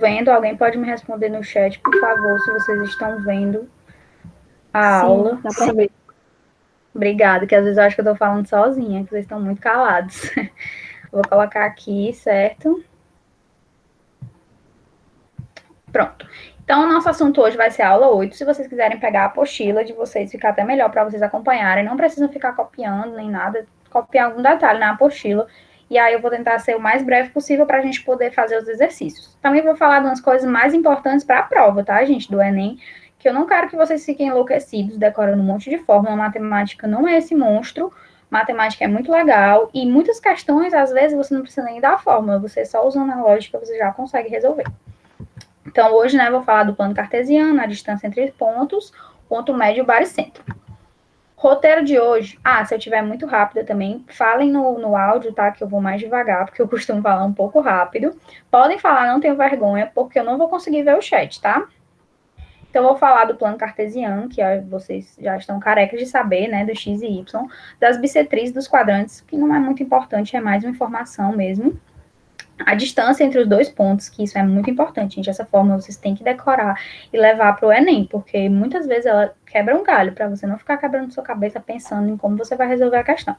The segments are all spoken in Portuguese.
vendo? Alguém pode me responder no chat, por favor, se vocês estão vendo a Sim, aula. dá para ver. Obrigada, que às vezes eu acho que eu tô falando sozinha, que vocês estão muito calados. Vou colocar aqui, certo? Pronto. Então, o nosso assunto hoje vai ser a aula 8. Se vocês quiserem pegar a apostila de vocês, fica até melhor para vocês acompanharem. Não precisam ficar copiando nem nada, copiar algum detalhe na apostila. E aí eu vou tentar ser o mais breve possível para a gente poder fazer os exercícios. Também vou falar de umas coisas mais importantes para a prova, tá, gente, do Enem, que eu não quero que vocês fiquem enlouquecidos decorando um monte de fórmula. Matemática não é esse monstro. Matemática é muito legal e muitas questões, às vezes, você não precisa nem dar a fórmula, você só usando a lógica, você já consegue resolver. Então, hoje, né, vou falar do plano cartesiano, a distância entre pontos, ponto médio, baricentro. Roteiro de hoje. Se eu tiver muito rápida também, falem no áudio, tá? Que eu vou mais devagar, porque eu costumo falar um pouco rápido. Podem falar, não tenho vergonha, porque eu não vou conseguir ver o chat, tá? Então, eu vou falar do plano cartesiano, que vocês já estão carecas de saber, né? Do x e y, das bissetrizes dos quadrantes, que não é muito importante, é mais uma informação mesmo. A distância entre os dois pontos, que isso é muito importante, gente. Essa fórmula vocês têm que decorar e levar para o Enem, porque muitas vezes ela quebra um galho, para você não ficar quebrando sua cabeça pensando em como você vai resolver a questão.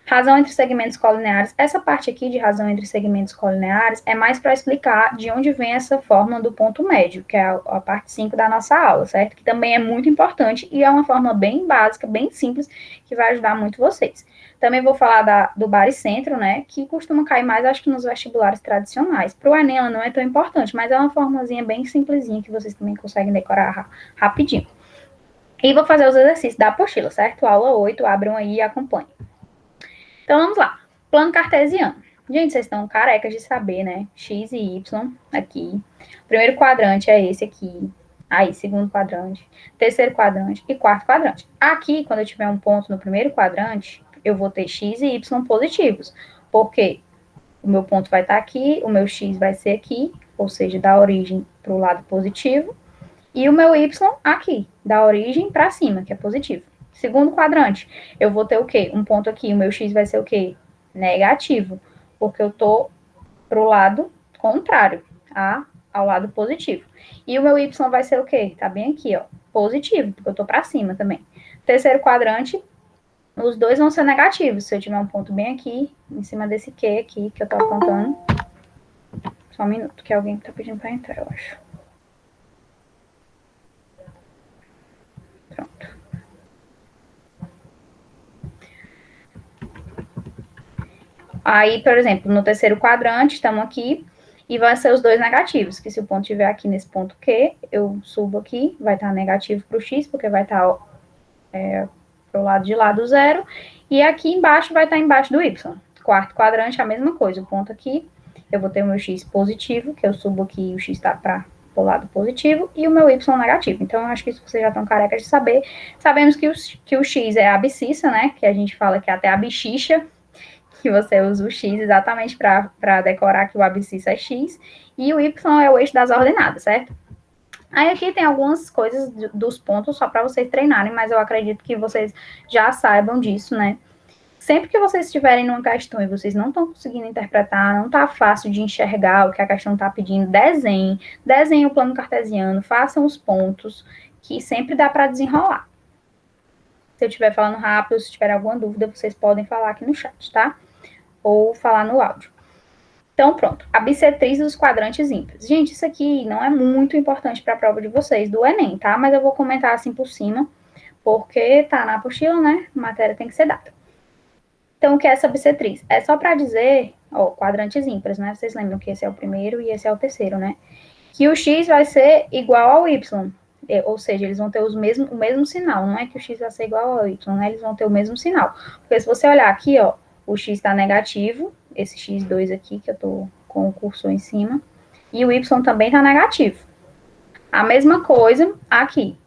Razão entre segmentos colineares. Essa parte aqui de razão entre segmentos colineares é mais para explicar de onde vem essa fórmula do ponto médio, que é a parte 5 da nossa aula, certo? Que também é muito importante e é uma fórmula bem básica, bem simples, que vai ajudar muito vocês. Também vou falar do baricentro, né, que costuma cair mais, acho que nos vestibulares tradicionais. Para o Enem ela não é tão importante, mas é uma formulazinha bem simplesinha que vocês também conseguem decorar rapidinho. E vou fazer os exercícios da apostila, certo? Aula 8, abram aí e acompanhem. Então, vamos lá. Plano cartesiano. Gente, vocês estão carecas de saber, né? X e Y aqui. O primeiro quadrante é esse aqui. Aí, segundo quadrante, terceiro quadrante e quarto quadrante. Aqui, quando eu tiver um ponto no primeiro quadrante, eu vou ter X e Y positivos. Porque o meu ponto vai estar aqui, o meu X vai ser aqui, ou seja, da origem para o lado positivo. E o meu Y aqui, da origem para cima, que é positivo. Segundo quadrante, eu vou ter o quê? Um ponto aqui, o meu X vai ser o quê? Negativo, porque eu tô pro lado contrário, ao lado positivo. E o meu Y vai ser o quê? Tá bem aqui, ó, positivo, porque eu tô para cima também. Terceiro quadrante, os dois vão ser negativos, se eu tiver um ponto bem aqui, em cima desse Q aqui, que eu tô apontando. Só um minuto, que alguém tá pedindo para entrar, eu acho. Pronto. Aí, por exemplo, no terceiro quadrante, estamos aqui, e vai ser os dois negativos, que se o ponto estiver aqui nesse ponto Q, eu subo aqui, vai estar negativo para o X, porque vai estar para o lado de lá do zero, e aqui embaixo vai estar embaixo do Y. Quarto quadrante, a mesma coisa, o ponto aqui, eu vou ter o meu X positivo, que eu subo aqui e o X está para o lado positivo, e o meu Y negativo. Então, eu acho que isso vocês já estão carecas de saber. Sabemos que o X é a abscissa, né, que a gente fala que é até a bichicha, que você usa o X exatamente para decorar que o abscissa é X, e o Y é o eixo das ordenadas, certo? Aí aqui tem algumas coisas dos pontos só para vocês treinarem, mas eu acredito que vocês já saibam disso, né? Sempre que vocês estiverem numa questão e vocês não estão conseguindo interpretar, não está fácil de enxergar o que a questão está pedindo, desenhem o plano cartesiano, façam os pontos, que sempre dá para desenrolar. Se eu estiver falando rápido, se tiver alguma dúvida, vocês podem falar aqui no chat, tá? Ou falar no áudio. Então, pronto. A bissetriz dos quadrantes ímpares. Gente, isso aqui não é muito importante para a prova de vocês do Enem, tá? Mas eu vou comentar assim por cima, porque tá na apostila, né? A matéria tem que ser dada. Então, o que é essa bissetriz? É só para dizer, ó, quadrantes ímpares, né? Vocês lembram que esse é o primeiro e esse é o terceiro, né? Que o X vai ser igual ao Y. Ou seja, eles vão ter o mesmo sinal. Não é que o X vai ser igual ao Y, né? Eles vão ter o mesmo sinal. Porque se você olhar aqui, ó, o X está negativo, esse X2 aqui, que eu tô com o cursor em cima, e o Y também está negativo. A mesma coisa aqui,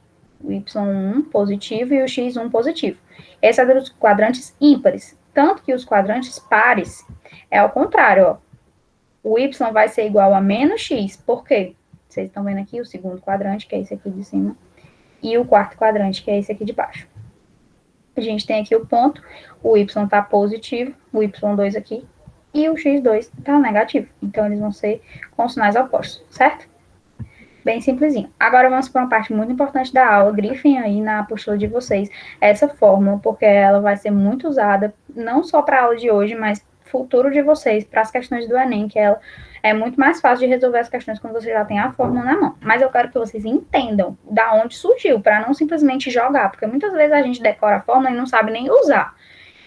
o Y1 positivo e o X1 positivo. Esse é dos quadrantes ímpares, tanto que os quadrantes pares é ao contrário, ó. O Y vai ser igual a menos X, por quê? Vocês estão vendo aqui o segundo quadrante, que é esse aqui de cima, e o quarto quadrante, que é esse aqui de baixo. A gente tem aqui o ponto, o Y está positivo, o Y2 aqui, e o x2 está negativo. Então, eles vão ser com sinais opostos, certo? Bem simplesinho. Agora vamos para uma parte muito importante da aula. Grifem aí na apostila de vocês essa fórmula, porque ela vai ser muito usada, não só para a aula de hoje, mas futuro de vocês, para as questões do Enem, que ela é muito mais fácil de resolver as questões quando você já tem a fórmula na mão. Mas eu quero que vocês entendam da onde surgiu, para não simplesmente jogar, porque muitas vezes a gente decora a fórmula e não sabe nem usar.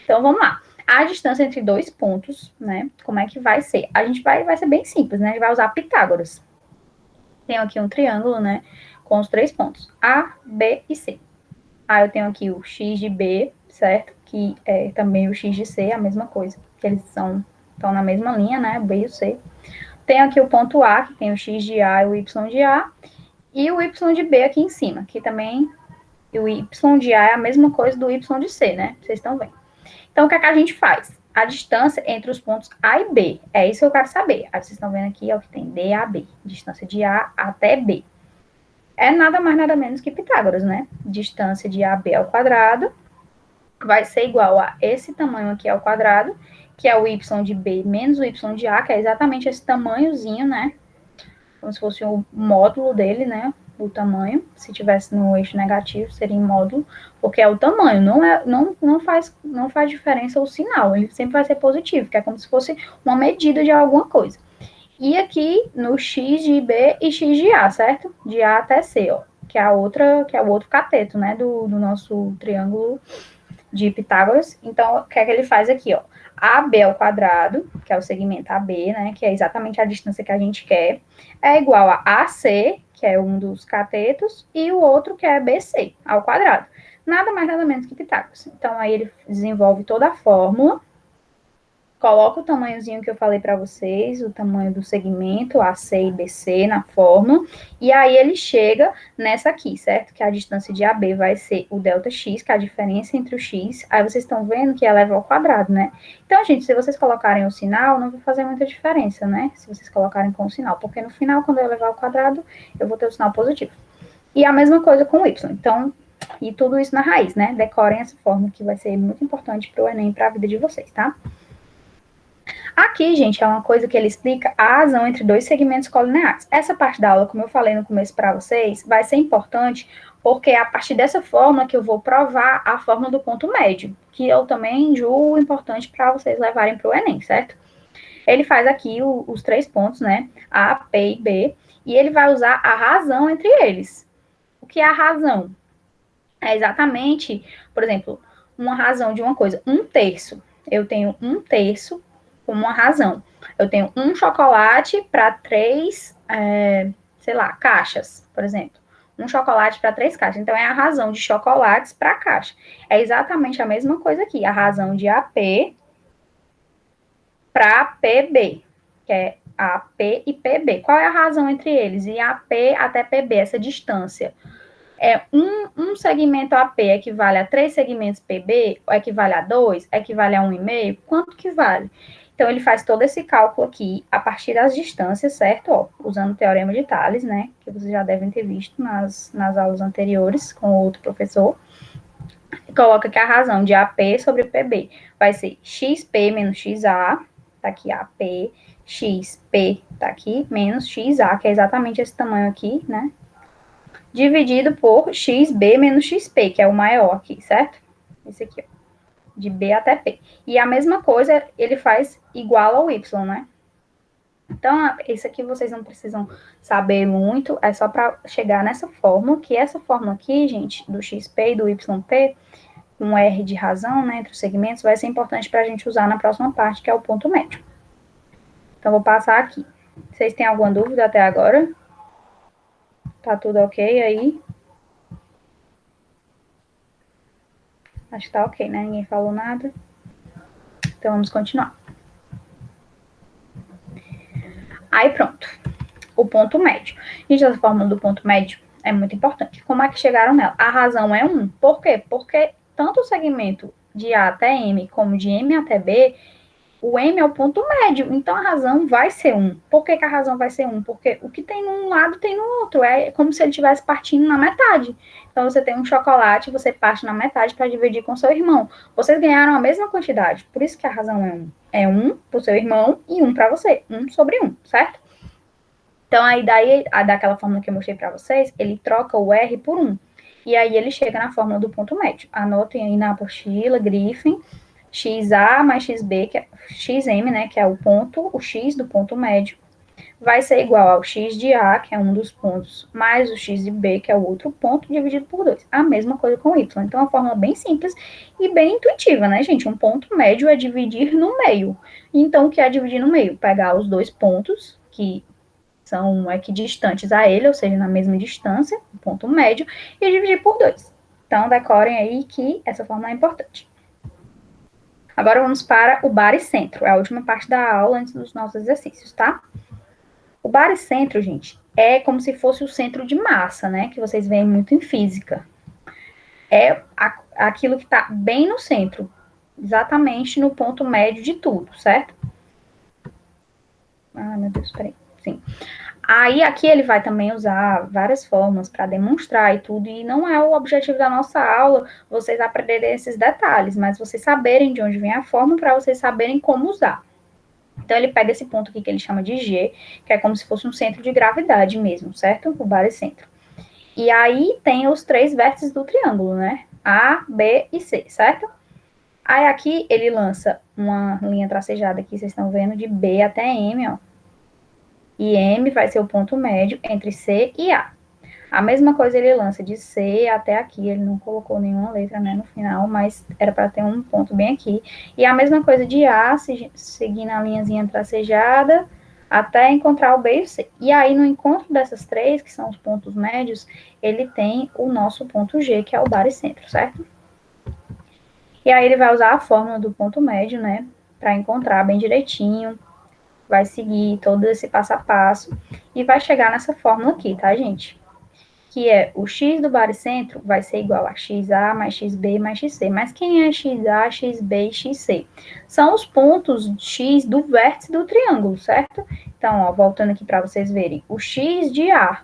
Então, vamos lá. A distância entre dois pontos, né? Como é que vai ser? A gente vai ser bem simples, né? A gente vai usar Pitágoras. Tenho aqui um triângulo, né? Com os 3 pontos, A, B e C. Aí eu tenho aqui o x de B, certo? Que é também o x de C, a mesma coisa. Que eles estão na mesma linha, né? B e o C. Tenho aqui o ponto A, que tem o x de A e o y de A. E o y de B aqui em cima, que também o y de A é a mesma coisa do y de C, né? Vocês estão vendo. Então, o que é que a gente faz? A distância entre os pontos A e B. É isso que eu quero saber. Aí vocês estão vendo aqui, ó, que tem D a B. Distância de A até B. É nada mais, nada menos que Pitágoras, né? Distância de AB ao quadrado vai ser igual a esse tamanho aqui ao quadrado, que é o y de B menos o y de A, que é exatamente esse tamanhozinho, né? Como se fosse o módulo dele, né? O tamanho. Se tivesse no eixo negativo, seria em módulo, porque é o tamanho, não faz diferença o sinal, ele sempre vai ser positivo, que é como se fosse uma medida de alguma coisa. E aqui no x de B e x de A, certo? De A até C, ó. Que é o outro cateto, né? Do nosso triângulo de Pitágoras. Então, o que é que ele faz aqui, ó? AB ao quadrado, que é o segmento AB, né? Que é exatamente a distância que a gente quer, é igual a AC, que é um dos catetos, e o outro, que é BC, ao quadrado. Nada mais, nada menos que Pitágoras. Então, aí ele desenvolve toda a fórmula, coloca o tamanhozinho que eu falei para vocês, o tamanho do segmento AC e BC na fórmula, e aí ele chega nessa aqui, certo? Que a distância de AB vai ser o ΔX, que é a diferença entre o x, aí vocês estão vendo que é eleva ao quadrado, né? Então, gente, se vocês colocarem o sinal, não vai fazer muita diferença, né? Se vocês colocarem com o sinal, porque no final, quando eu elevar ao quadrado, eu vou ter o sinal positivo. E a mesma coisa com o y. Então, e tudo isso na raiz, né? Decorem essa fórmula que vai ser muito importante para o Enem e para a vida de vocês, tá? Aqui, gente, é uma coisa que ele explica a razão entre dois segmentos colineares. Essa parte da aula, como eu falei no começo para vocês, vai ser importante porque é a partir dessa fórmula que eu vou provar a fórmula do ponto médio, que eu também julgo importante para vocês levarem para o Enem, certo? Ele faz aqui os 3 pontos, né? A, P e B, e ele vai usar a razão entre eles. O que é a razão? É exatamente, por exemplo, uma razão de uma coisa, 1/3. Eu tenho 1/3 com uma razão. Eu tenho um chocolate para 3, sei lá, caixas, por exemplo. Um chocolate para 3 caixas. Então, é a razão de chocolates para caixa. É exatamente a mesma coisa aqui. A razão de AP para PB, que é AP e PB. Qual é a razão entre eles? E AP até PB, essa distância. Um segmento AP equivale a 3 segmentos PB, ou equivale a 2, equivale a 1,5, quanto que vale? Então, ele faz todo esse cálculo aqui a partir das distâncias, certo? Ó, usando o teorema de Tales, né? Que vocês já devem ter visto nas aulas anteriores com outro professor. E coloca que a razão de AP sobre PB vai ser XP menos XA, tá aqui AP, XP tá aqui, menos XA, que é exatamente esse tamanho aqui, né? Dividido por XB menos XP, que é o maior aqui, certo? Esse aqui, ó. De B até P. E a mesma coisa ele faz igual ao Y, né? Então, isso aqui vocês não precisam saber muito, é só para chegar nessa fórmula, que essa fórmula aqui, gente, do XP e do YP, um R de razão, né, entre os segmentos, vai ser importante para a gente usar na próxima parte, que é o ponto médio. Então, vou passar aqui. Vocês têm alguma dúvida até agora? Tá tudo ok aí? Acho que tá ok, né? Ninguém falou nada. Então, vamos continuar. Aí, pronto. O ponto médio. Gente, essa fórmula do ponto médio é muito importante. Como é que chegaram nela? A razão é 1. Por quê? Porque tanto o segmento de A até M, como de M até B, o M é o ponto médio. Então, a razão vai ser 1. Por que a razão vai ser 1? Porque o que tem num lado tem no outro. É como se ele estivesse partindo na metade. Então, você tem um chocolate, você parte na metade para dividir com seu irmão. Vocês ganharam a mesma quantidade. Por isso que a razão é 1. É 1 pro seu irmão e 1 para você. 1 sobre 1, certo? Então, aí daí, daquela fórmula que eu mostrei para vocês, ele troca o R por 1. E aí ele chega na fórmula do ponto médio. Anotem aí na apostila, grifem. XA mais XB, que é XM, né, que é o ponto, o X do ponto médio, vai ser igual ao X de A, que é um dos pontos, mais o X de B, que é o outro ponto, dividido por 2. A mesma coisa com Y. Então, é uma fórmula bem simples e bem intuitiva, né, gente? Um ponto médio é dividir no meio. Então, o que é dividir no meio? Pegar os dois pontos, que são equidistantes a ele, ou seja, na mesma distância, o ponto médio, e dividir por 2. Então, decorem aí que essa fórmula é importante. Agora vamos para o baricentro, é a última parte da aula antes dos nossos exercícios, tá? O baricentro, gente, é como se fosse o centro de massa, né? Que vocês veem muito em física. É aquilo que está bem no centro, exatamente no ponto médio de tudo, certo? Ah, meu Deus, peraí. Sim. Aí aqui ele vai também usar várias formas para demonstrar e tudo, e não é o objetivo da nossa aula vocês aprenderem esses detalhes, mas vocês saberem de onde vem a forma para vocês saberem como usar. Então ele pega esse ponto aqui que ele chama de G, que é como se fosse um centro de gravidade mesmo, certo? O baricentro. E aí tem os 3 vértices do triângulo, né? A, B e C, certo? Aí aqui ele lança uma linha tracejada aqui, vocês estão vendo, de B até M, ó. E M vai ser o ponto médio entre C e A. A mesma coisa ele lança de C até aqui, ele não colocou nenhuma letra, né, no final, mas era para ter um ponto bem aqui. E a mesma coisa de A, seguindo a linhazinha tracejada, até encontrar o B e o C. E aí, no encontro dessas 3, que são os pontos médios, ele tem o nosso ponto G, que é o baricentro, certo? E aí ele vai usar a fórmula do ponto médio, né, para encontrar bem direitinho, vai seguir todo esse passo a passo e vai chegar nessa fórmula aqui, tá, gente? Que é o x do baricentro vai ser igual a xa mais xb mais xc. Mas quem é xa, xb e xc? São os pontos x do vértice do triângulo, certo? Então, ó, voltando aqui para vocês verem, o x de A,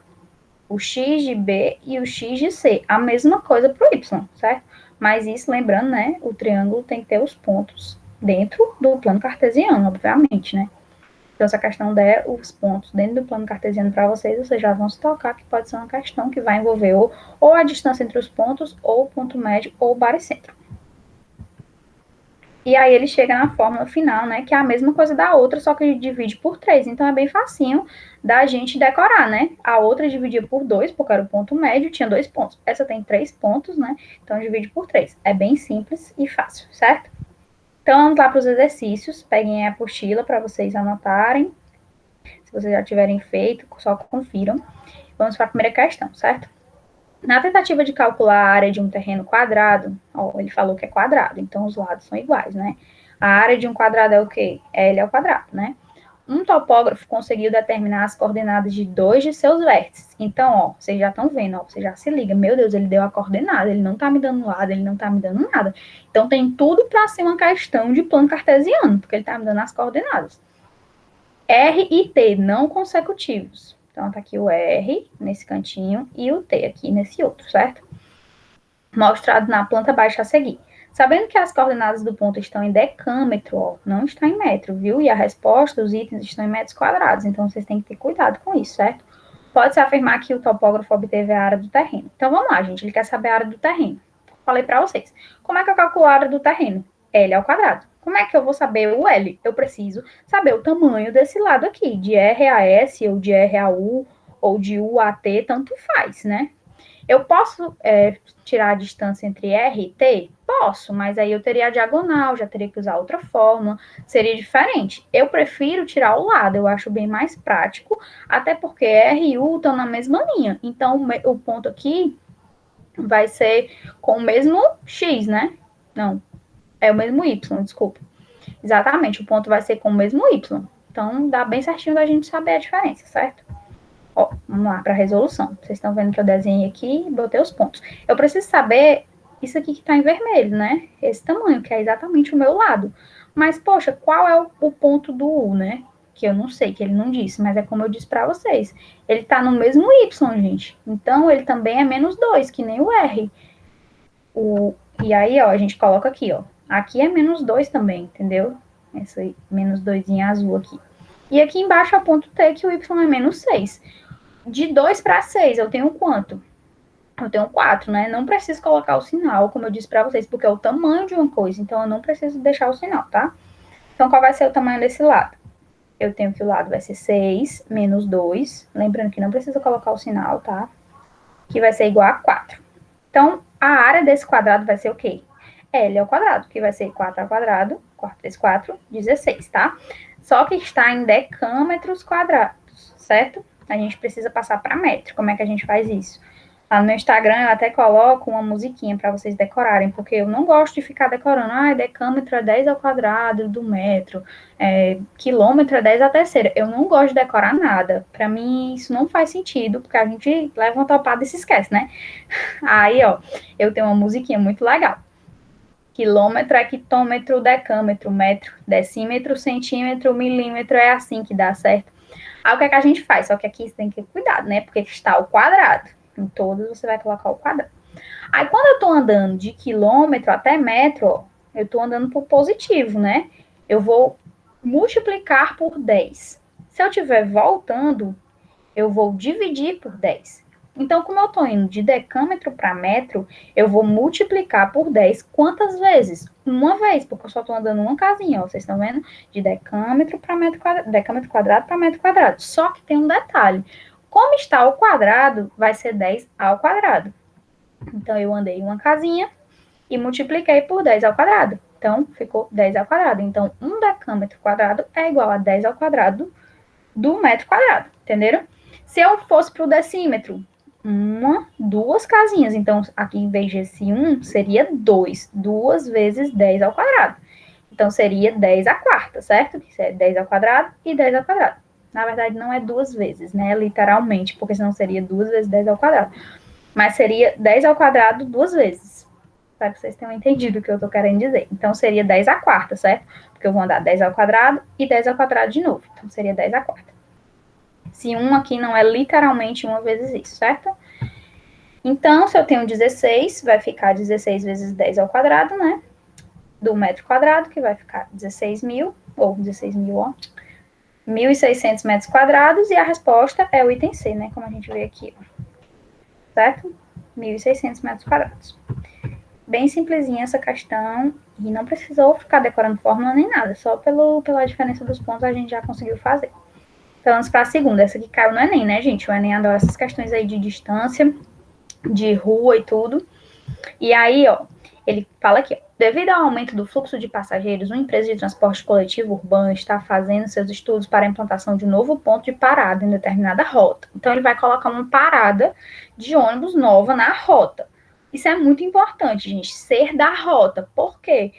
o x de B e o x de C. A mesma coisa para o y, certo? Mas isso, lembrando, né, o triângulo tem que ter os pontos dentro do plano cartesiano, obviamente, né? Então, se a questão der os pontos dentro do plano cartesiano para vocês, vocês já vão se tocar que pode ser uma questão que vai envolver ou a distância entre os pontos, ou o ponto médio, ou o baricentro. E aí ele chega na fórmula final, né, que é a mesma coisa da outra, só que ele divide por 3. Então, é bem facinho da gente decorar, né? A outra dividia por 2, porque era o ponto médio, tinha 2 pontos. Essa tem 3 pontos, né? Então, divide por 3. É bem simples e fácil, certo? Então, vamos lá para os exercícios. Peguem a apostila para vocês anotarem. Se vocês já tiverem feito, só confiram. Vamos para a primeira questão, certo? Na tentativa de calcular a área de um terreno quadrado, ó, ele falou que é quadrado, então os lados são iguais, né? A área de um quadrado é o quê? L ao quadrado, né? Um topógrafo conseguiu determinar as coordenadas de 2 de seus vértices. Então, ó, vocês já estão vendo, ó, você já se liga. Meu Deus, ele deu a coordenada, ele não tá me dando lado, ele não tá me dando nada. Então, tem tudo para ser uma questão de plano cartesiano, porque ele tá me dando as coordenadas. R e T não consecutivos. Então, tá aqui o R nesse cantinho e o T aqui nesse outro, certo? Mostrado na planta baixa a seguir. Sabendo que as coordenadas do ponto estão em decâmetro, ó, não está em metro, viu? E a resposta, os itens estão em metros quadrados, então vocês têm que ter cuidado com isso, certo? Pode-se afirmar que o topógrafo obteve a área do terreno. Então, vamos lá, gente, ele quer saber a área do terreno. Falei para vocês. Como é que eu calculo a área do terreno? L ao quadrado. Como é que eu vou saber o L? Eu preciso saber o tamanho desse lado aqui, de R a S, ou de R a U, ou de U a T, tanto faz, né? Eu posso tirar a distância entre R e T? Posso, mas aí eu teria a diagonal, já teria que usar outra forma, seria diferente. Eu prefiro tirar o lado, eu acho bem mais prático, até porque R e U estão na mesma linha. Então, o ponto aqui vai ser com o mesmo X, né? Não, é o mesmo Y, desculpa. Exatamente, o ponto vai ser com o mesmo Y. Então, dá bem certinho da gente saber a diferença, certo? Ó, vamos lá para a resolução. Vocês estão vendo que eu desenhei aqui e botei os pontos. Eu preciso saber isso aqui que está em vermelho, né? Esse tamanho, que é exatamente o meu lado. Mas, poxa, qual é o ponto do U, né? Que eu não sei, que ele não disse, mas é como eu disse para vocês. Ele está no mesmo Y, gente. Então, ele também é menos 2, que nem o R. E aí, ó, a gente coloca aqui, ó. Aqui é menos 2 também, entendeu? Essa aí, menos 2 em azul aqui. E aqui embaixo é o ponto T, que o y é menos 6. De 2 para 6, eu tenho quanto? Eu tenho 4, né? Não preciso colocar o sinal, como eu disse para vocês, porque é o tamanho de uma coisa. Então, eu não preciso deixar o sinal, tá? Então, qual vai ser o tamanho desse lado? Eu tenho que o lado vai ser 6 menos 2. Lembrando que não precisa colocar o sinal, tá? Que vai ser igual a 4. Então, a área desse quadrado vai ser o quê? L ao quadrado, que vai ser 4 ao quadrado. 4 vezes 4, 16, tá? Só que está em decâmetros quadrados, certo? A gente precisa passar para metro. Como é que a gente faz isso? Lá no meu Instagram eu até coloco uma musiquinha para vocês decorarem, porque eu não gosto de ficar decorando, decâmetro é 10 ao quadrado do metro, quilômetro é 10 à terceira. Eu não gosto de decorar nada. Para mim isso não faz sentido, porque a gente leva uma topada e se esquece, né? Aí, ó, eu tenho uma musiquinha muito legal. Quilômetro, hectômetro, decâmetro, metro, decímetro, centímetro, milímetro, é assim que dá certo. Aí o que é que a gente faz? Só que aqui você tem que ter cuidado, né? Porque está o quadrado. Em todos você vai colocar o quadrado. Aí quando eu tô andando de quilômetro até metro, ó, eu tô andando por positivo, né? Eu vou multiplicar por 10. Se eu estiver voltando, eu vou dividir por 10. Então, como eu estou indo de decâmetro para metro, eu vou multiplicar por 10 quantas vezes? Uma vez, porque eu só estou andando uma casinha, ó, vocês estão vendo? De decâmetro para metro quadrado, decâmetro quadrado para metro quadrado. Só que tem um detalhe. Como está ao quadrado, vai ser 10 ao quadrado. Então, eu andei uma casinha e multipliquei por 10 ao quadrado. Então, ficou 10 ao quadrado. Então, um decâmetro quadrado é igual a 10 ao quadrado do metro quadrado, entenderam? Se eu fosse para o decímetro, duas casinhas. Então, aqui em vez de esse 1, seria 2. 2 vezes 10 ao quadrado. Então, seria 10 à quarta, certo? Que é 10 ao quadrado e 10 ao quadrado. Na verdade, não é duas vezes, né? Literalmente, porque senão seria 2 vezes 10 ao quadrado. Mas seria 10 ao quadrado duas vezes. Para que vocês tenham entendido o que eu estou querendo dizer. Então, seria 10 à quarta, certo? Porque eu vou andar 10 ao quadrado e 10 ao quadrado de novo. Então, seria 10 à quarta. Se 1 aqui não é literalmente 1 vezes isso, certo? Então, se eu tenho 16, vai ficar 16 vezes 10 ao quadrado, né? Do metro quadrado, que vai ficar 16 mil, ou 16 mil, ó. 1.600 metros quadrados, e a resposta é o item C, né? Como a gente vê aqui, ó. Certo? 1.600 metros quadrados. Bem simplesinha essa questão, e não precisou ficar decorando fórmula nem nada, só pela diferença dos pontos a gente já conseguiu fazer. Então, vamos para a segunda. Essa aqui caiu no Enem, né, gente? O Enem adora essas questões aí de distância, de rua e tudo. E aí, ó, ele fala aqui, ó, devido ao aumento do fluxo de passageiros, uma empresa de transporte coletivo urbano está fazendo seus estudos para a implantação de um novo ponto de parada em determinada rota. Então, ele vai colocar uma parada de ônibus nova na rota. Isso é muito importante, gente, ser da rota. Por quê?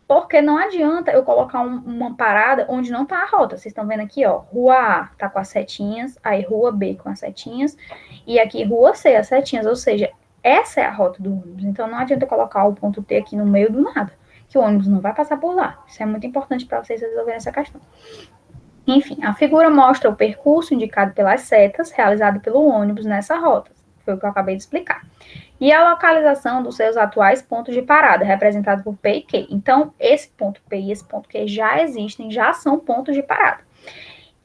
Porque não adianta eu colocar uma parada onde não tá a rota. Vocês estão vendo aqui, ó, rua A tá com as setinhas, aí rua B com as setinhas, e aqui rua C, as setinhas. Ou seja, essa é a rota do ônibus. Então, não adianta eu colocar o ponto T aqui no meio do nada, que o ônibus não vai passar por lá. Isso é muito importante para vocês resolverem essa questão. Enfim, a figura mostra o percurso indicado pelas setas, realizado pelo ônibus nessa rota. Foi o que eu acabei de explicar. E a localização dos seus atuais pontos de parada, representados por P e Q. Então, esse ponto P e esse ponto Q já existem, já são pontos de parada.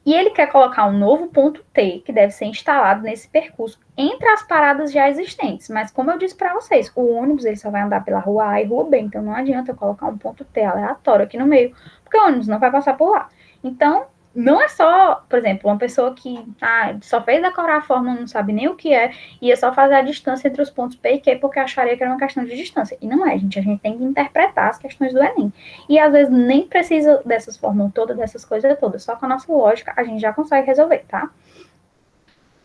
E ele quer colocar um novo ponto T, que deve ser instalado nesse percurso, entre as paradas já existentes. Mas, como eu disse para vocês, o ônibus ele só vai andar pela rua A e rua B. Então, não adianta eu colocar um ponto T aleatório aqui no meio, porque o ônibus não vai passar por lá. Então, não é só, por exemplo, uma pessoa que só fez decorar a fórmula, não sabe nem o que é, ia só fazer a distância entre os pontos P e Q porque acharia que era uma questão de distância. E não é, gente. A gente tem que interpretar as questões do Enem. E às vezes nem precisa dessas fórmulas todas, dessas coisas todas. Só com a nossa lógica a gente já consegue resolver, tá?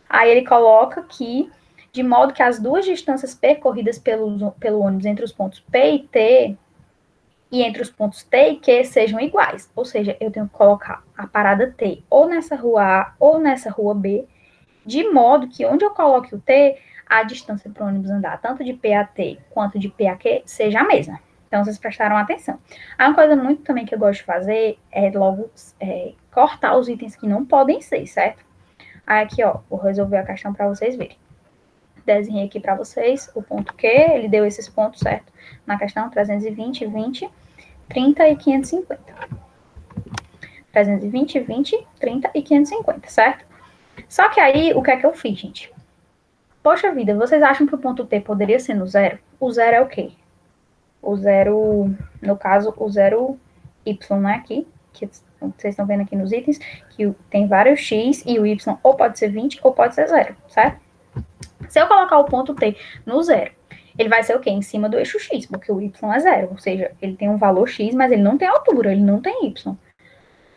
Aí ele coloca aqui, de modo que as duas distâncias percorridas pelo ônibus entre os pontos P e T e entre os pontos T e Q sejam iguais. Ou seja, eu tenho que colocar a parada T ou nessa rua A ou nessa rua B, de modo que onde eu coloque o T, a distância para o ônibus andar tanto de P a T quanto de P a Q seja a mesma. Então, vocês prestaram atenção. Uma coisa muito também que eu gosto de fazer é logo cortar os itens que não podem ser, certo? Aí aqui, ó, vou resolver a questão para vocês verem. Desenhei aqui para vocês o ponto Q, ele deu esses pontos, certo? Na questão 320, 20, 30 e 550. 320, 20, 30 e 550, certo? Só que aí, o que é que eu fiz, gente? Poxa vida, vocês acham que o ponto T poderia ser no zero? O zero é o quê? O zero, no caso, o zero Y, né, aqui, que vocês estão vendo aqui nos itens, que tem vários X e o Y ou pode ser 20 ou pode ser zero, certo? Se eu colocar o ponto T no zero, ele vai ser o quê? Em cima do eixo X, porque o Y é zero, ou seja, ele tem um valor X, mas ele não tem altura, ele não tem Y.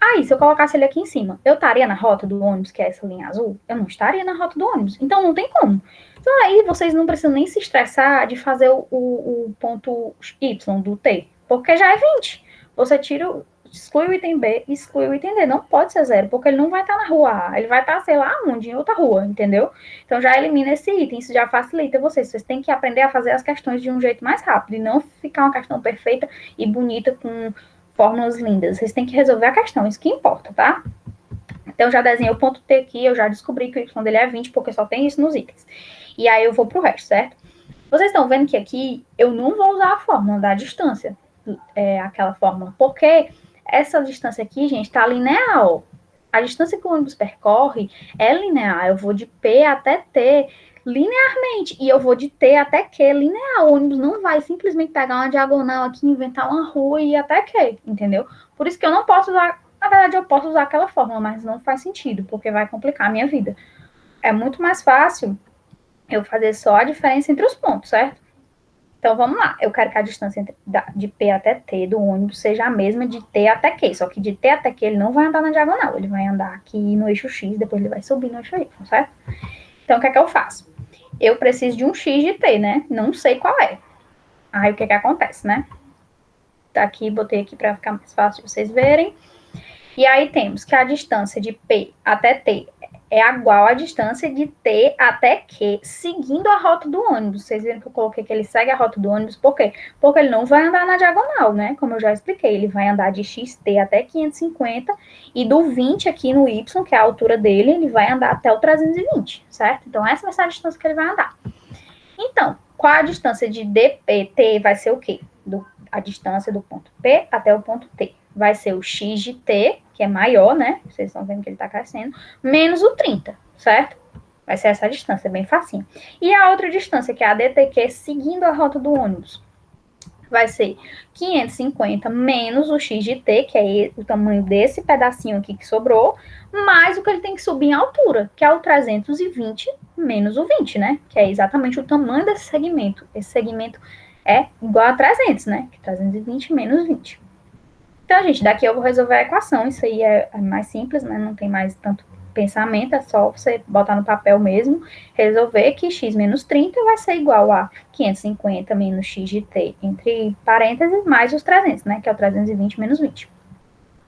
Aí, se eu colocasse ele aqui em cima, eu estaria na rota do ônibus, que é essa linha azul? Eu não estaria na rota do ônibus. Então, não tem como. Então, aí, vocês não precisam nem se estressar de fazer o ponto Y do T, porque já é 20. Você tira, exclui o item B, exclui o item D. Não pode ser zero, porque ele não vai estar na rua A. Ele vai estar, sei lá, onde, em outra rua, entendeu? Então, já elimina esse item. Isso já facilita vocês. Vocês têm que aprender a fazer as questões de um jeito mais rápido e não ficar uma questão perfeita e bonita com fórmulas lindas. Vocês têm que resolver a questão, isso que importa, tá? Então, eu já desenhei o ponto T aqui, eu já descobri que o Y dele é 20, porque só tem isso nos itens. E aí, eu vou pro resto, certo? Vocês estão vendo que aqui, eu não vou usar a fórmula da distância, aquela fórmula, porque essa distância aqui, gente, tá linear. A distância que o ônibus percorre é linear. Eu vou de P até T linearmente. E eu vou de T até Q linear. O ônibus não vai simplesmente pegar uma diagonal aqui, inventar uma rua e ir até Q, entendeu? Por isso que eu não posso usar... Na verdade, eu posso usar aquela fórmula, mas não faz sentido, porque vai complicar a minha vida. É muito mais fácil eu fazer só a diferença entre os pontos, certo? Então, vamos lá. Eu quero que a distância de P até T do ônibus seja a mesma de T até Q. Só que de T até Q ele não vai andar na diagonal. Ele vai andar aqui no eixo X, depois ele vai subir no eixo Y, certo? Então, o que é que eu faço? Eu preciso de um X de T, né? Não sei qual é. Aí, o que é que acontece, né? Tá aqui, botei aqui para ficar mais fácil de vocês verem. E aí, temos que a distância de P até T é igual à distância de T até Q, seguindo a rota do ônibus. Vocês viram que eu coloquei que ele segue a rota do ônibus, por quê? Porque ele não vai andar na diagonal, né? Como eu já expliquei, ele vai andar de XT até 550, e do 20 aqui no Y, que é a altura dele, ele vai andar até o 320, certo? Então, essa vai ser a distância que ele vai andar. Então, qual a distância de DPT vai ser o quê? A distância do ponto P até o ponto T. Vai ser o X de T, que é maior, né? Vocês estão vendo que ele está crescendo, menos o 30, certo? Vai ser essa distância, bem facinho. E a outra distância, que é a DTQ, seguindo a rota do ônibus, vai ser 550 menos o X de T, que é o tamanho desse pedacinho aqui que sobrou, mais o que ele tem que subir em altura, que é o 320 menos o 20, né? Que é exatamente o tamanho desse segmento. Esse segmento é igual a 300, né? Que 320 menos 20. Então, gente, daqui eu vou resolver a equação. Isso aí é mais simples, né? Não tem mais tanto pensamento, é só você botar no papel mesmo, resolver que x menos 30 vai ser igual a 550 menos x de t, entre parênteses, mais os 300, né? Que é o 320 menos 20.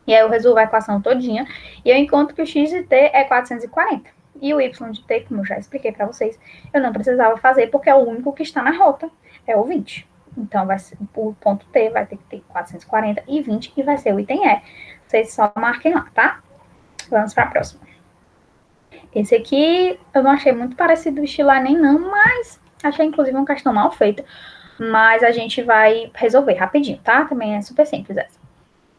E aí eu resolvo a equação todinha, e eu encontro que o x de t é 440. E o y de t, como eu já expliquei para vocês, eu não precisava fazer, porque é o único que está na rota, é o 20. Então, vai ser, o ponto T vai ter que ter 440 e 20, e vai ser o item E. Vocês só marquem lá, tá? Vamos para a próxima. Esse aqui, eu não achei muito parecido o estilo nem não, mas achei, inclusive, uma questão mal feita. Mas a gente vai resolver rapidinho, tá? Também é super simples essa.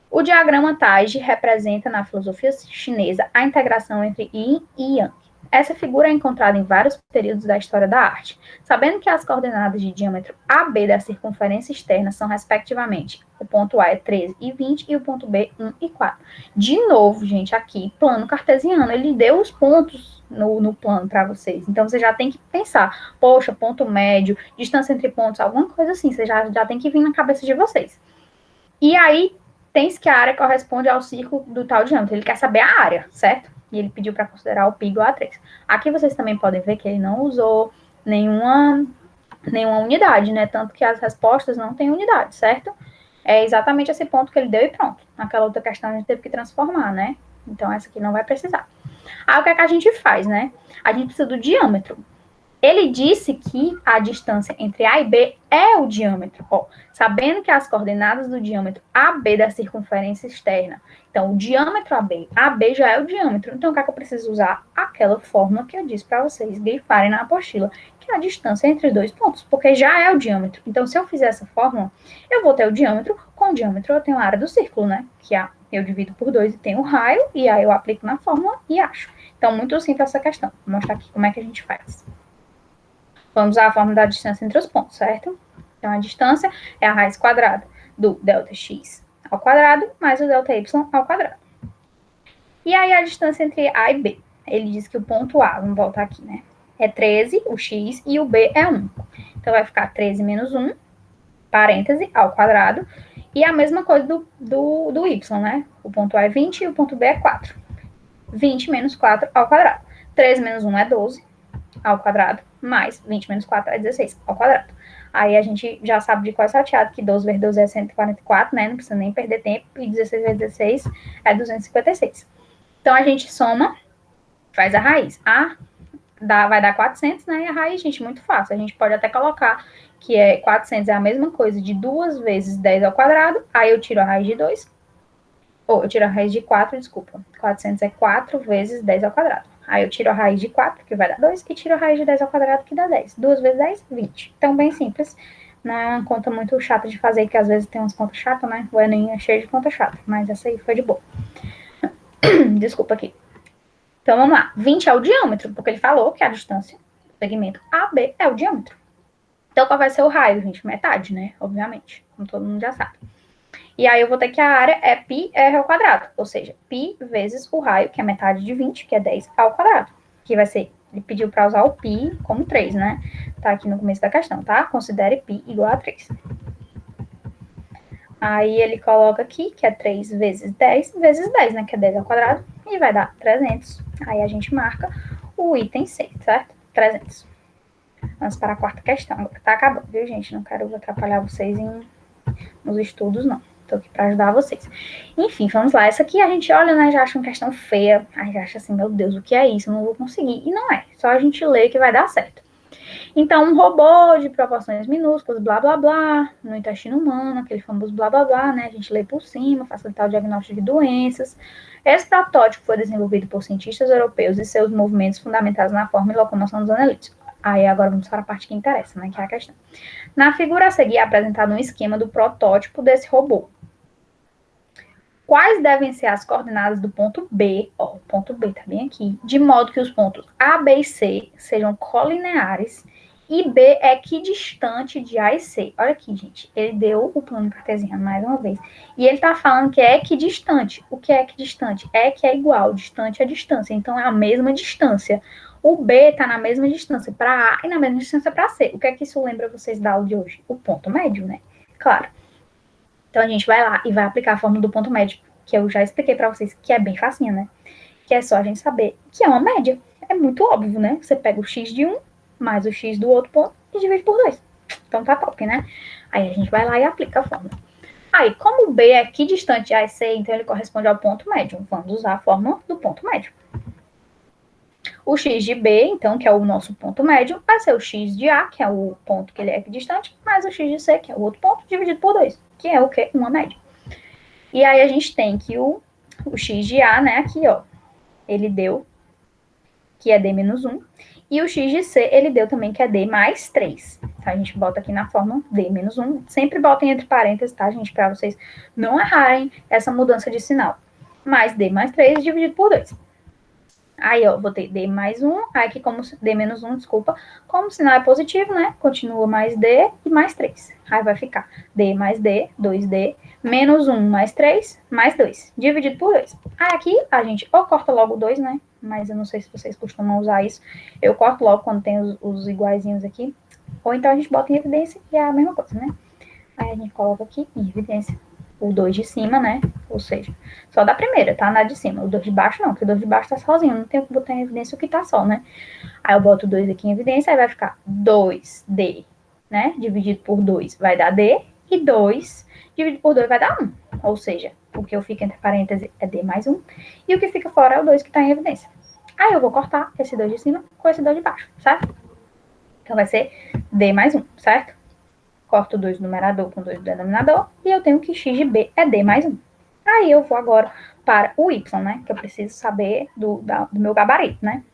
O diagrama Taiji representa, na filosofia chinesa, a integração entre Yin e Yang. Essa figura é encontrada em vários períodos da história da arte. Sabendo que as coordenadas de diâmetro AB da circunferência externa são, respectivamente, o ponto A é 13 e 20 e o ponto B 1 e 4. De novo, gente, aqui, plano cartesiano, ele deu os pontos no plano para vocês. Então, você já tem que pensar, poxa, ponto médio, distância entre pontos, alguma coisa assim, você já tem que vir na cabeça de vocês. E aí, tem que a área corresponde ao círculo do tal diâmetro. Ele quer saber a área, certo? E ele pediu para considerar o π igual a 3. Aqui vocês também podem ver que ele não usou nenhuma unidade, né? Tanto que as respostas não têm unidade, certo? É exatamente esse ponto que ele deu e pronto. Naquela outra questão a gente teve que transformar, né? Então essa aqui não vai precisar. Aí o que é que a gente faz, né? A gente precisa do diâmetro. Ele disse que a distância entre A e B é o diâmetro. Ó, sabendo que as coordenadas do diâmetro AB da circunferência externa. Então, o diâmetro AB já é o diâmetro. Então, o que é que eu preciso usar? Aquela fórmula que eu disse para vocês grifarem na apostila, que é a distância entre dois pontos, porque já é o diâmetro. Então, se eu fizer essa fórmula, eu vou ter o diâmetro. Com o diâmetro, eu tenho a área do círculo, né? Que eu divido por 2 e tenho o raio, e aí eu aplico na fórmula e acho. Então, muito simples essa questão. Vou mostrar aqui como é que a gente faz. Vamos usar a fórmula da distância entre os pontos, certo? Então, a distância é a raiz quadrada do Δx ao quadrado mais o Δy ao quadrado. E aí, a distância entre A e B. Ele diz que o ponto A, vamos voltar aqui, né? É 13, o x, e o b é 1. Então, vai ficar 13 menos 1, parêntese, ao quadrado. E a mesma coisa do y, né? O ponto A é 20 e o ponto B é 4. 20 menos 4 ao quadrado. 13 menos 1 é 12 ao quadrado, mais 20 menos 4 é 16 ao quadrado. Aí a gente já sabe de qual é salteado que 12 vezes 12 é 144, né? Não precisa nem perder tempo. E 16 vezes 16 é 256. Então, a gente soma, faz a raiz. Vai dar 400, né? E a raiz, gente, muito fácil. A gente pode até colocar que 400 é a mesma coisa de 2 vezes 10 ao quadrado. Aí eu tiro a raiz de 2. Eu tiro a raiz de 4, desculpa. 400 é 4 vezes 10 ao quadrado. Aí eu tiro a raiz de 4, que vai dar 2, e tiro a raiz de 10 ao quadrado, que dá 10. 2 vezes 10, 20. Então, bem simples. Não é uma conta muito chata de fazer, que às vezes tem umas contas chatas, né? O Enem é cheio de conta chata, mas essa aí foi de boa. Desculpa aqui. Então, vamos lá. 20 é o diâmetro, porque ele falou que a distância do segmento AB é o diâmetro. Então, qual vai ser o raio, gente? Metade, né? Obviamente, como todo mundo já sabe. E aí, eu vou ter que a área é πr ao quadrado, ou seja, π vezes o raio, que é metade de 20, que é 10 ao quadrado. Que vai ser, ele pediu para usar o π como 3, né? Tá aqui no começo da questão, tá? Considere π igual a 3. Aí, ele coloca aqui, que é 3 vezes 10 vezes 10, né? Que é 10 ao quadrado, e vai dar 300. Aí, a gente marca o item C, certo? 300. Vamos para a quarta questão. Agora tá acabando, viu, gente? Não quero atrapalhar vocês nos estudos, não. Tô aqui para ajudar vocês. Enfim, vamos lá. Essa aqui a gente olha, né, já acha uma questão feia. Aí já acha assim, meu Deus, o que é isso? Eu não vou conseguir. E não é. Só a gente lê que vai dar certo. Então, um robô de proporções minúsculas, blá, blá, blá, no intestino humano, aquele famoso blá, blá, blá, né? A gente lê por cima, facilitar o diagnóstico de doenças. Esse protótipo foi desenvolvido por cientistas europeus e seus movimentos fundamentados na forma e locomoção dos anelídeos. Aí agora vamos para a parte que interessa, né? Que é a questão. Na figura a seguir é apresentado um esquema do protótipo desse robô. Quais devem ser as coordenadas do ponto B, ó, o ponto B tá bem aqui, de modo que os pontos A, B e C sejam colineares e B é equidistante de A e C. Olha aqui, gente, ele deu o plano cartesiano mais uma vez. E ele tá falando que é equidistante. O que é equidistante? É que é igual, distante é distância, então é a mesma distância. O B tá na mesma distância para A e na mesma distância para C. O que é que isso lembra vocês da aula de hoje? O ponto médio, né? Claro. Então, a gente vai lá e vai aplicar a fórmula do ponto médio, que eu já expliquei para vocês, que é bem facinho, né? Que é só a gente saber que é uma média. É muito óbvio, né? Você pega o x de um, mais o x do outro ponto e divide por 2. Então, tá top, né? Aí, a gente vai lá e aplica a fórmula. Aí, como o B é equidistante de A e C, então ele corresponde ao ponto médio. Vamos usar a fórmula do ponto médio. O x de B, então, que é o nosso ponto médio, vai ser o x de A, que é o ponto que ele é equidistante, mais o x de C, que é o outro ponto, dividido por 2, que é o quê? Uma média. E aí a gente tem que o x de A, né, aqui, ó, ele deu que é D menos 1, e o x de C, ele deu também que é D mais 3. Então, a gente bota aqui na fórmula D menos 1, sempre botem entre parênteses, tá, gente, para vocês não errarem essa mudança de sinal. Mais D mais 3 dividido por 2. Aí, ó, botei D mais 1, aí aqui como D menos 1, desculpa, como o sinal é positivo, né, continua mais D e mais 3. Aí vai ficar D mais D, 2D, menos 1 mais 3, mais 2, dividido por 2. Aí aqui a gente ou corta logo 2, né, mas eu não sei se vocês costumam usar isso. Eu corto logo quando tem os iguaizinhos aqui, ou então a gente bota em evidência e é a mesma coisa, né. Aí a gente coloca aqui em evidência o 2 de cima, né? Ou seja, só da primeira, tá? Na de cima. O 2 de baixo não, porque o 2 de baixo tá sozinho. Não tem que botar em evidência o que tá só, né? Aí eu boto o 2 aqui em evidência, aí vai ficar 2D, né? Dividido por 2 vai dar D. E 2 dividido por 2 vai dar 1. Ou seja, o que eu fico entre parênteses é D mais 1. E o que fica fora é o 2 que tá em evidência. Aí eu vou cortar esse 2 de cima com esse 2 de baixo, certo? Então vai ser D mais 1, certo? Corto 2 do numerador com 2 do denominador, e eu tenho que x de b é d mais 1. Aí eu vou agora para o y, né, que eu preciso saber do meu gabarito, né.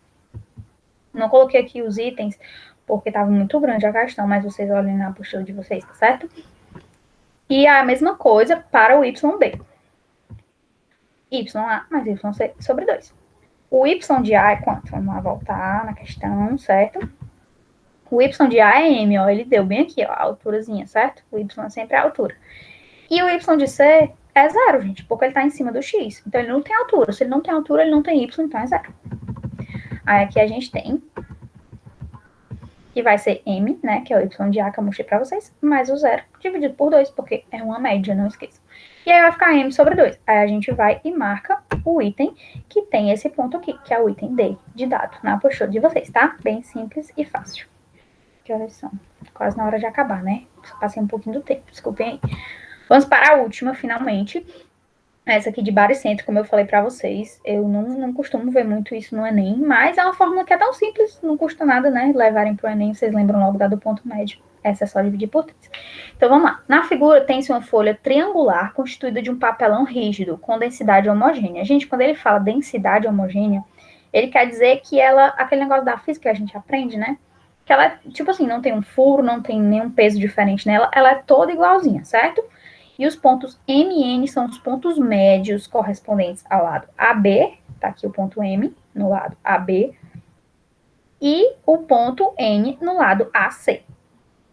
Não coloquei aqui os itens, porque estava muito grande a questão, mas vocês olhem na apostila de vocês, tá certo? E a mesma coisa para o yb. YA mais YC sobre 2. O Y de A é quanto? Vamos lá voltar na questão, certo? O Y de A é M, ó, ele deu bem aqui, ó, a alturazinha, certo? O Y sempre é a altura. E o Y de C é 0, gente, porque ele tá em cima do X. Então, ele não tem altura. Se ele não tem altura, ele não tem Y, então é 0. Aí, aqui a gente tem que vai ser M, né, que é o Y de A que eu mostrei pra vocês, mais o 0 dividido por 2, porque é uma média, não esqueça. E aí vai ficar M sobre 2. Aí a gente vai e marca o item que tem esse ponto aqui, que é o item D de dado, na apostila de vocês, tá? Bem simples e fácil. Que horas são? Quase na hora de acabar, né? Passei um pouquinho do tempo, desculpem aí. Vamos para a última, finalmente. Essa aqui de baricentro, como eu falei pra vocês, eu não costumo ver muito isso no Enem, mas é uma fórmula que é tão simples, não custa nada, né? Levarem pro Enem, vocês lembram logo da do ponto médio. Essa é só dividir por 3. Então, vamos lá. Na figura, tem-se uma folha triangular constituída de um papelão rígido, com densidade homogênea. Gente, quando ele fala densidade homogênea, ele quer dizer que ela, aquele negócio da física que a gente aprende, né? Que ela, tipo assim, não tem um furo, não tem nenhum peso diferente nela, ela é toda igualzinha, certo? E os pontos M e N são os pontos médios correspondentes ao lado AB, tá aqui o ponto M no lado AB, e o ponto N no lado AC.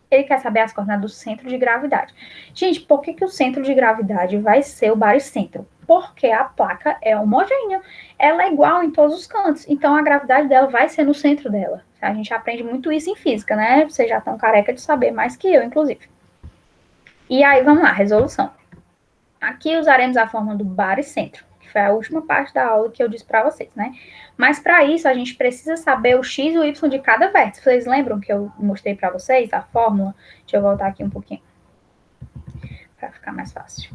Ele quer saber as coordenadas do centro de gravidade. Gente, por que o centro de gravidade vai ser o baricentro? Porque a placa é homogênea, ela é igual em todos os cantos, então a gravidade dela vai ser no centro dela. A gente aprende muito isso em física, né? Vocês já estão careca de saber mais que eu, inclusive. E aí, vamos lá, resolução. Aqui usaremos a fórmula do baricentro, que foi a última parte da aula que eu disse para vocês, né? Mas para isso, a gente precisa saber o x e o y de cada vértice. Vocês lembram que eu mostrei para vocês a fórmula? Deixa eu voltar aqui um pouquinho, para ficar mais fácil.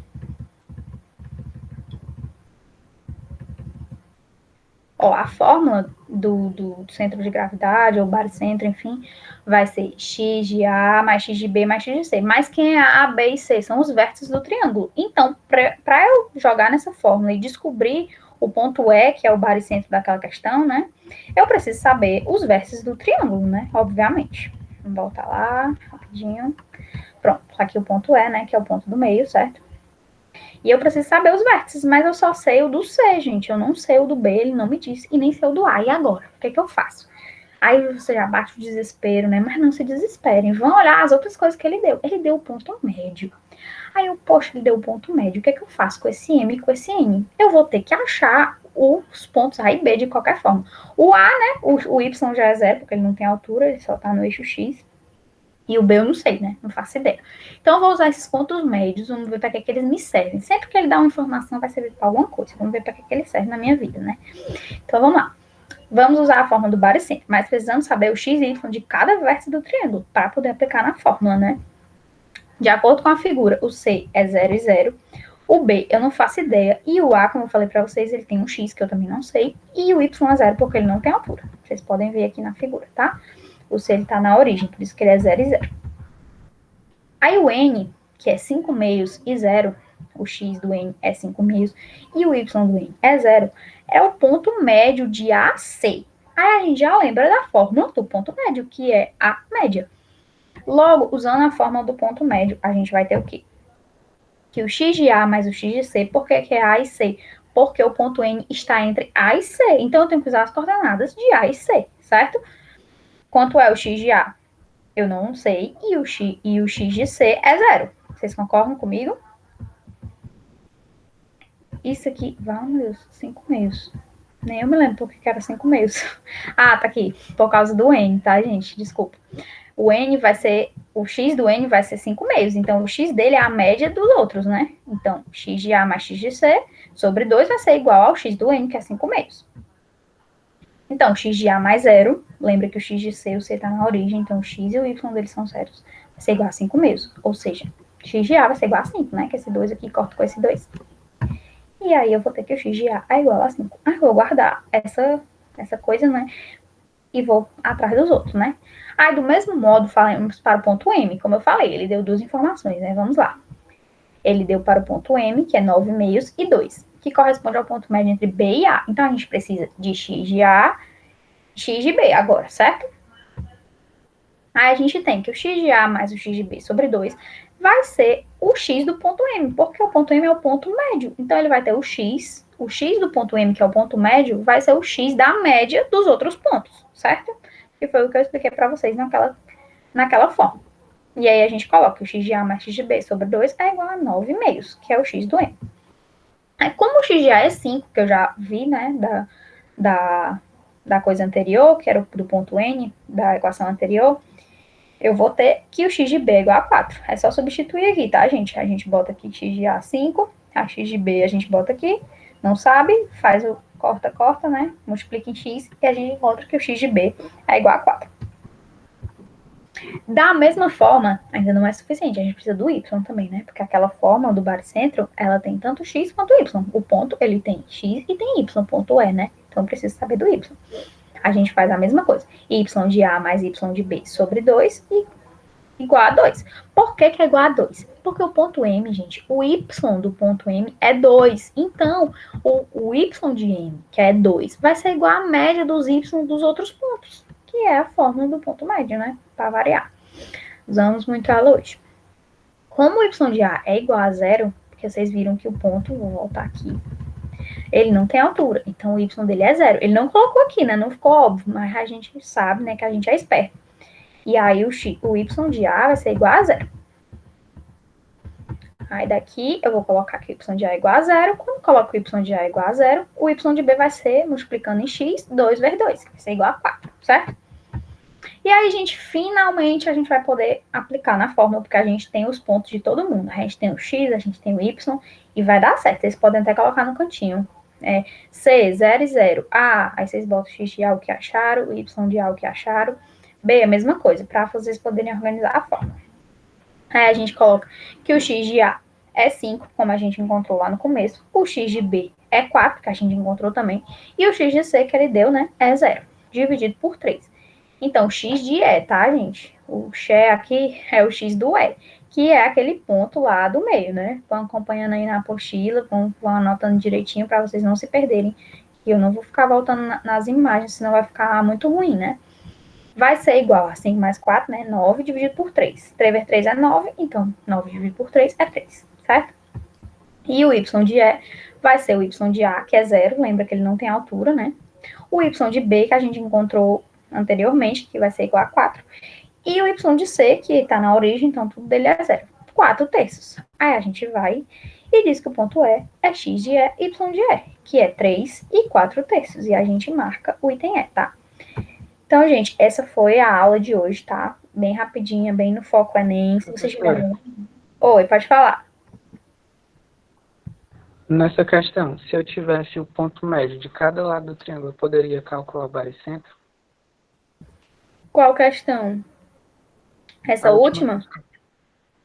Ó, a fórmula do centro de gravidade, ou baricentro, enfim, vai ser x de A mais x de B mais x de C. Mas quem é A, B e C? São os vértices do triângulo. Então, para eu jogar nessa fórmula e descobrir o ponto E, que é o baricentro daquela questão, né? Eu preciso saber os vértices do triângulo, né? Obviamente. Vamos voltar lá, rapidinho. Pronto, aqui o ponto E, né? Que é o ponto do meio, certo? E eu preciso saber os vértices, mas eu só sei o do C, gente. Eu não sei o do B, ele não me disse, e nem sei o do A. E agora? O que eu faço? Aí você já bate o desespero, né? Mas não se desesperem. Vão olhar as outras coisas que ele deu. Ele deu o ponto médio. Aí eu, poxa, ele deu o ponto médio. O que eu faço com esse M e com esse N? Eu vou ter que achar os pontos A e B de qualquer forma. O A, né? O Y já é 0, porque ele não tem altura, ele só tá no eixo X. E o B eu não sei, né? Não faço ideia. Então, eu vou usar esses pontos médios, vamos ver para que eles me servem. Sempre que ele dá uma informação, vai servir para alguma coisa. Vamos ver para que ele serve na minha vida, né? Então, vamos lá. Vamos usar a fórmula do baricentro, mas precisamos saber o x e y de cada vértice do triângulo, para poder aplicar na fórmula, né? De acordo com a figura, o C é 0 e 0. O B eu não faço ideia. E o A, como eu falei para vocês, ele tem um X que eu também não sei. E o Y é 0 porque ele não tem altura. Vocês podem ver aqui na figura, tá? O C ele tá na origem, por isso que ele é 0 e 0. Aí o N, que é 5 meios e 0, o X do N é 5 meios, e o Y do N é 0, é o ponto médio de AC. Aí a gente já lembra da fórmula do ponto médio, que é a média. Logo, usando a fórmula do ponto médio, a gente vai ter o quê? Que o x de A mais o x de C, por que é A e C? Porque o ponto N está entre A e C. Então, eu tenho que usar as coordenadas de A e C, certo? Quanto é o x de A? Eu não sei. E o x de C é 0. Vocês concordam comigo? Isso aqui, meu Deus, 5 meios. Nem eu me lembro por que era 5 meios. Ah, tá aqui. Por causa do N, tá, gente? Desculpa. O N vai ser, o X do N vai ser 5 meios. Então, o X dele é a média dos outros, né? Então, X de A mais X de C sobre 2 vai ser igual ao X do N, que é 5 meios. Então, X de A mais 0, lembra que o X de C, o C tá na origem, então o X e o Y deles são zeros. Vai ser igual a 5 meios. Ou seja, X de A vai ser igual a 5, né? Que esse 2 aqui corta com esse 2. E aí, eu vou ter que o X de A é igual a 5. Ah, eu vou guardar essa coisa, né? E vou atrás dos outros, né? Aí, do mesmo modo, falamos para o ponto M. Como eu falei, ele deu duas informações, né? Vamos lá. Ele deu para o ponto M, que é 9 meios, e 2, que corresponde ao ponto médio entre B e A. Então, a gente precisa de X de A, X de B agora, certo? Aí, a gente tem que o X de A mais o X de B sobre 2 vai ser o X do ponto M, porque o ponto M é o ponto médio. Então, ele vai ter o X o x do ponto M, que é o ponto médio, vai ser o x da média dos outros pontos, certo? Que foi o que eu expliquei para vocês naquela forma. E aí a gente coloca que o x de A mais x de B sobre 2 é igual a 9 meios, que é o x do M. Aí, como o x de A é 5, que eu já vi, né, da coisa anterior, que era do ponto N, da equação anterior, eu vou ter que o x de B é igual a 4. É só substituir aqui, tá, gente? A gente bota aqui x de A 5, a x de B a gente bota aqui, não sabe, faz o corta, né? Multiplica em x e a gente encontra que o x de B é igual a 4. Da mesma forma, ainda não é suficiente, a gente precisa do y também, né? Porque aquela forma do baricentro, ela tem tanto x quanto y. O ponto, ele tem x e tem y, ponto E, né? Então, eu preciso saber do y. A gente faz a mesma coisa. Y de A mais y de B sobre 2 e igual a 2. Por que é igual a 2? Porque o ponto M, gente, o y do ponto M é 2. Então, o y de M, que é 2, vai ser igual à média dos y dos outros pontos, que é a fórmula do ponto médio, né? Para variar. Usamos muito ela hoje. Como o y de A é igual a 0, porque vocês viram que o ponto, vou voltar aqui, ele não tem altura, então o y dele é 0. Ele não colocou aqui, né? Não ficou óbvio, mas a gente sabe, né, que a gente é esperto. E aí o y de A vai ser igual a 0. Aí daqui eu vou colocar que o y de A é igual a 0. Quando eu coloco o y de A é igual a 0, o y de B vai ser, multiplicando em x, 2 vezes 2, que vai ser igual a 4, certo? E aí, gente, finalmente a gente vai poder aplicar na fórmula, porque a gente tem os pontos de todo mundo. A gente tem o x, a gente tem o y, e vai dar certo. Vocês podem até colocar no cantinho. C, 0 e 0. A, aí vocês botam o x de A o que acharam, o y de A o que acharam. B, a mesma coisa, para vocês poderem organizar a fórmula. Aí a gente coloca que o x de A é 5, como a gente encontrou lá no começo. O x de B é 4, que a gente encontrou também. E o x de C, que ele deu, né, é 0, dividido por 3. Então, x de E, tá, gente? O X aqui é o x do E, que é aquele ponto lá do meio, né? Vão acompanhando aí na apostila, vão anotando direitinho para vocês não se perderem. E eu não vou ficar voltando nas imagens, senão vai ficar muito ruim, né? Vai ser igual a 5 mais 4, né? 9 dividido por 3. 3 vezes 3 é 9, então 9 dividido por 3 é 3, certo? E o y de E vai ser o y de A, que é 0, lembra que ele não tem altura, né? O y de B, que a gente encontrou anteriormente, que vai ser igual a 4. E o y de C, que está na origem, então tudo dele é 0. 4 terços. Aí a gente vai e diz que o ponto E é x de E, y de E, que é 3 e 4 terços. E a gente marca o item E, tá? Então, gente, essa foi a aula de hoje, tá? Bem rapidinha, bem no foco Enem. Se vocês tiverem... Oi, pode falar. Nessa questão, se eu tivesse o ponto médio de cada lado do triângulo, eu poderia calcular o baricentro? Qual questão? Essa última?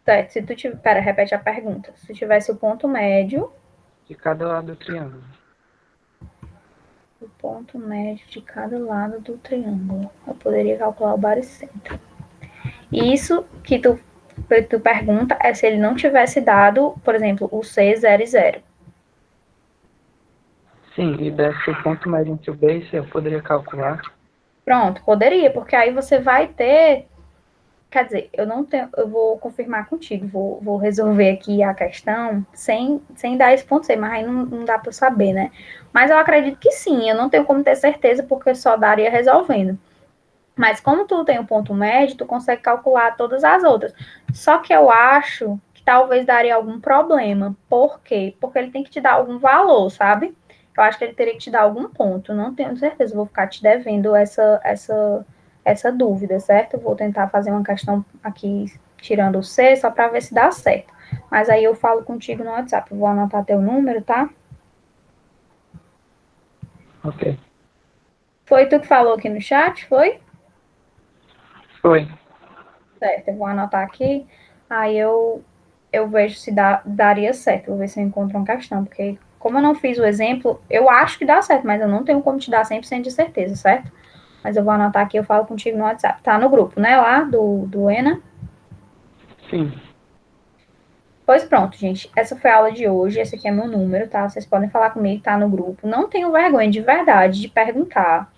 Certo, se tu tiver... Pera, repete a pergunta. Se tivesse o ponto médio... De cada lado do triângulo. O ponto médio de cada lado do triângulo. Eu poderia calcular o baricentro. Isso que tu pergunta é se ele não tivesse dado, por exemplo, o C 0 e 0. Sim, e desse o ponto médio entre o B e C, eu poderia calcular? Pronto, poderia, porque aí você vai ter... Quer dizer, eu não tenho, eu vou confirmar contigo, vou resolver aqui a questão sem dar esse ponto C, mas aí não dá para saber, né? Mas eu acredito que sim, eu não tenho como ter certeza, porque só daria resolvendo. Mas como tu tem o ponto médio, tu consegue calcular todas as outras. Só que eu acho que talvez daria algum problema. Por quê? Porque ele tem que te dar algum valor, sabe? Eu acho que ele teria que te dar algum ponto. Não tenho certeza, vou ficar te devendo essa dúvida, certo? Vou tentar fazer uma questão aqui tirando o C, só para ver se dá certo. Mas aí eu falo contigo no WhatsApp. Eu vou anotar teu número, tá? Ok. Foi tu que falou aqui no chat, foi? Foi. Certo, eu vou anotar aqui. Aí eu vejo se daria certo. Vou ver se eu encontro uma questão, porque como eu não fiz o exemplo, eu acho que dá certo, mas eu não tenho como te dar 100% de certeza, certo? Mas eu vou anotar aqui, eu falo contigo no WhatsApp. Tá no grupo, né, lá do ENA? Sim. Pois pronto, gente. Essa foi a aula de hoje. Esse aqui é meu número, tá? Vocês podem falar comigo, tá no grupo. Não tenho vergonha, de verdade, de perguntar.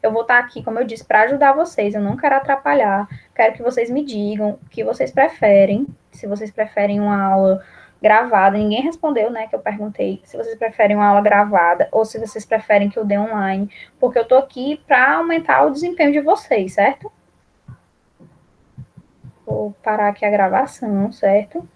Eu vou estar aqui, como eu disse, para ajudar vocês. Eu não quero atrapalhar. Quero que vocês me digam o que vocês preferem. Se vocês preferem uma aula gravada. Ninguém respondeu, né, que eu perguntei se vocês preferem uma aula gravada ou se vocês preferem que eu dê online, porque eu tô aqui para aumentar o desempenho de vocês, certo? Vou parar aqui a gravação, certo?